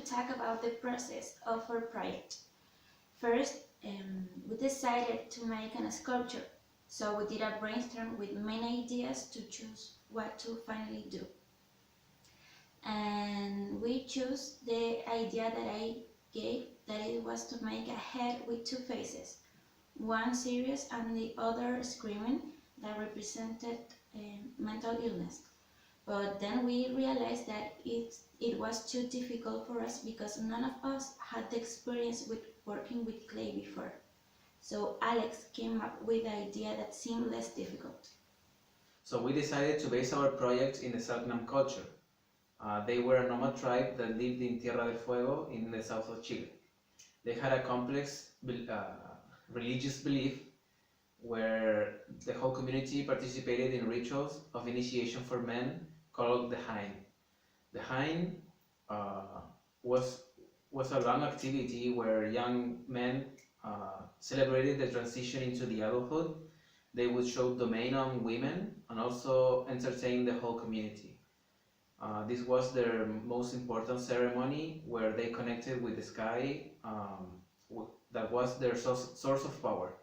talk about the process of our project. First, we decided to make a sculpture, so we did a brainstorm with many ideas to choose what to finally do. And we chose the idea that I gave, that it was to make a head with two faces, one serious and the other screaming, that represented mental illness. But then we realized that it was too difficult for us because none of us had the experience with working with clay before. So Alex came up with the idea that seemed less difficult. So we decided to base our project in the Selknam culture. They were a nomad tribe that lived in Tierra del Fuego in the south of Chile. They had a complex religious belief where the whole community participated in rituals of initiation for men called the Hain. The Hain was a long activity where young men celebrated the transition into the adulthood. They would show domain on women and also entertain the whole community. This was their most important ceremony where they connected with the sky, that was their source of power.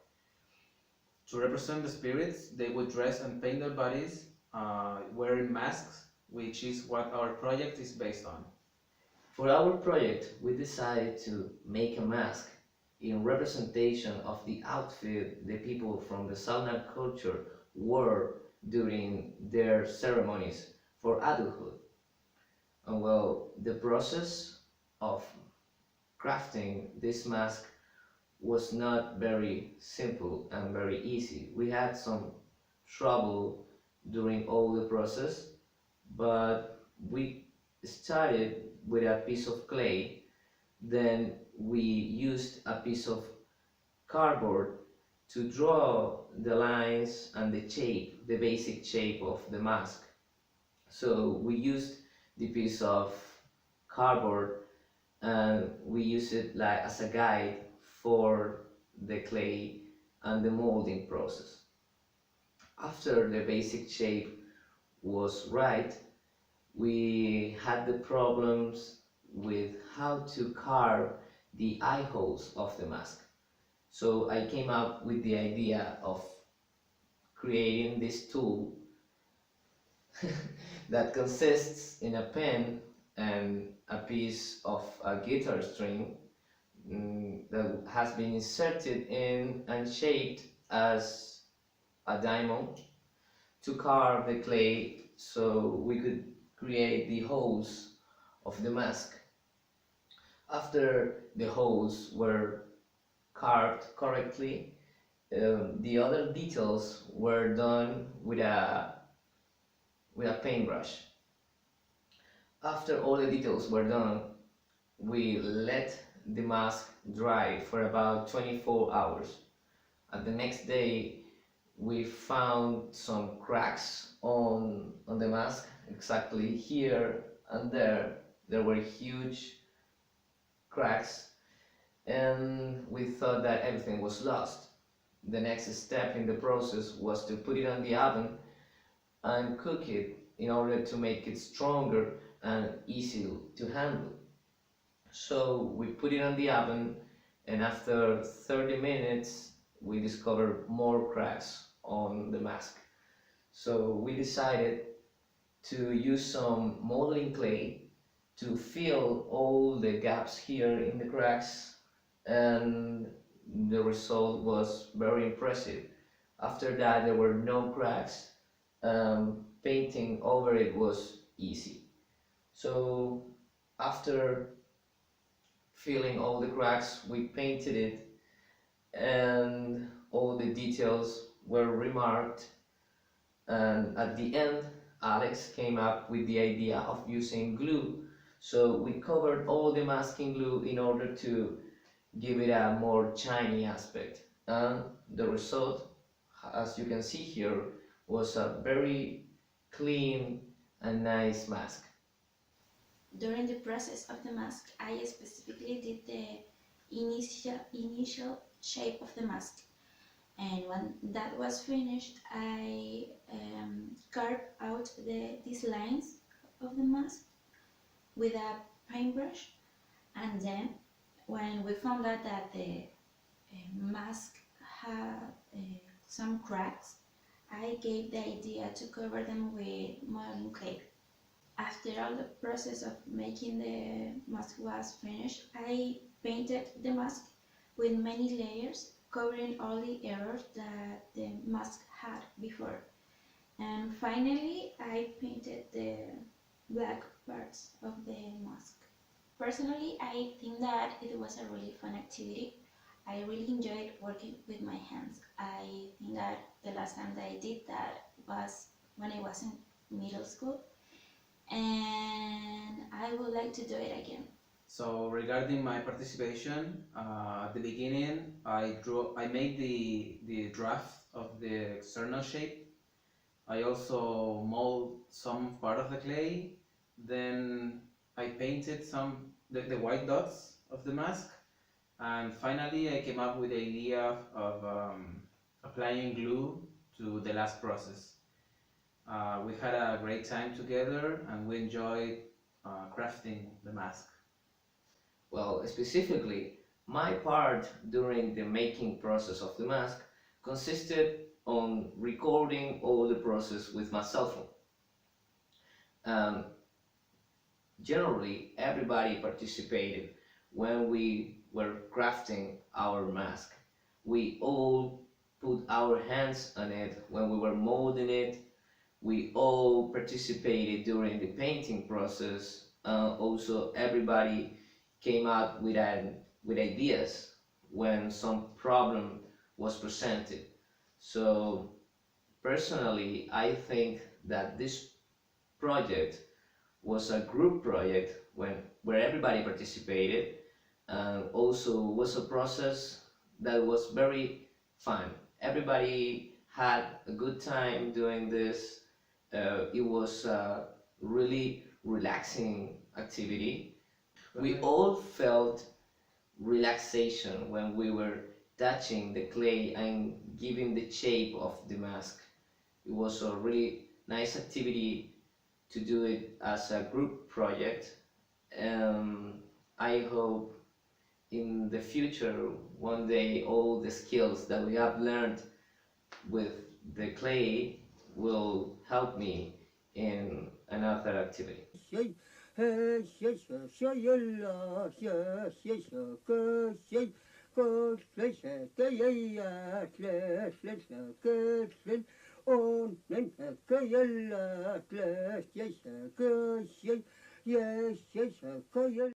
To represent the spirits, they would dress and paint their bodies wearing masks, which is what our project is based on. For our project, we decided to make a mask in representation of the outfit the people from the Selknam culture wore during their ceremonies for adulthood. And well, the process of crafting this mask was not very simple and very easy. We had some trouble during all the process, but we started with a piece of clay. Then we used a piece of cardboard to draw the lines and the shape, the basic shape of the mask. So we used the piece of cardboard and we use it like as a guide for the clay and the molding process. After the basic shape was right, we had the problems with how to carve the eye holes of the mask. So I came up with the idea of creating this tool that consists in a pen and a piece of a guitar string that has been inserted in and shaped as a diamond to carve the clay so we could create the holes of the mask. After the holes were carved correctly, the other details were done with a paintbrush. After all the details were done, we let the mask dry for about 24 hours. And the next day, we found some cracks on the mask, exactly here and there. There were huge cracks, and we thought that everything was lost. The next step in the process was to put it on the oven and cook it in order to make it stronger and easy to handle. So we put it on the oven, and after 30 minutes we discovered more cracks on the mask. So we decided to use some modeling clay to fill all the gaps here in the cracks, and the result was very impressive. After that there were no cracks. Painting over it was easy. So after filling all the cracks, we painted it and all the details were remarked, and at the end Alex came up with the idea of using glue. So we covered all the masking glue in order to give it a more shiny aspect, and the result, as you can see here, was a very clean and nice mask. During the process of the mask, I specifically did the initial shape of the mask. And when that was finished, I carved out these lines of the mask with a paintbrush, And then when we found out that the mask had some cracks, I gave the idea to cover them with modern clay. After all the process of making the mask was finished, I painted the mask with many layers, covering all the errors that the mask had before. And finally, I painted the black parts of the mask. Personally, I think that it was a really fun activity. I really enjoyed working with my hands. I think that the last time that I did that was when I was in middle school, and I would like to do it again. So regarding my participation, at the beginning, I made the draft of the external shape. I also mold some part of the clay. Then I painted the white dots of the mask. And finally, I came up with the idea of applying glue to the last process. We had a great time together and we enjoyed crafting the mask. Well, specifically, my part during the making process of the mask consisted on recording all the process with my cell phone. Um, Generally, everybody participated when we were crafting our mask. We all put our hands on it when we were molding it. We all participated during the painting process. Also, everybody came out with ideas when some problem was presented. So personally, I think that this project was a group project where everybody participated, and also was a process that was very fun. Everybody had a good time doing this. It was a really relaxing activity. We all felt relaxation when we were touching the clay and giving the shape of the mask. It was a really nice activity to do it as a group project. I hope in the future, one day, all the skills that we have learned with the clay will help me in another activity.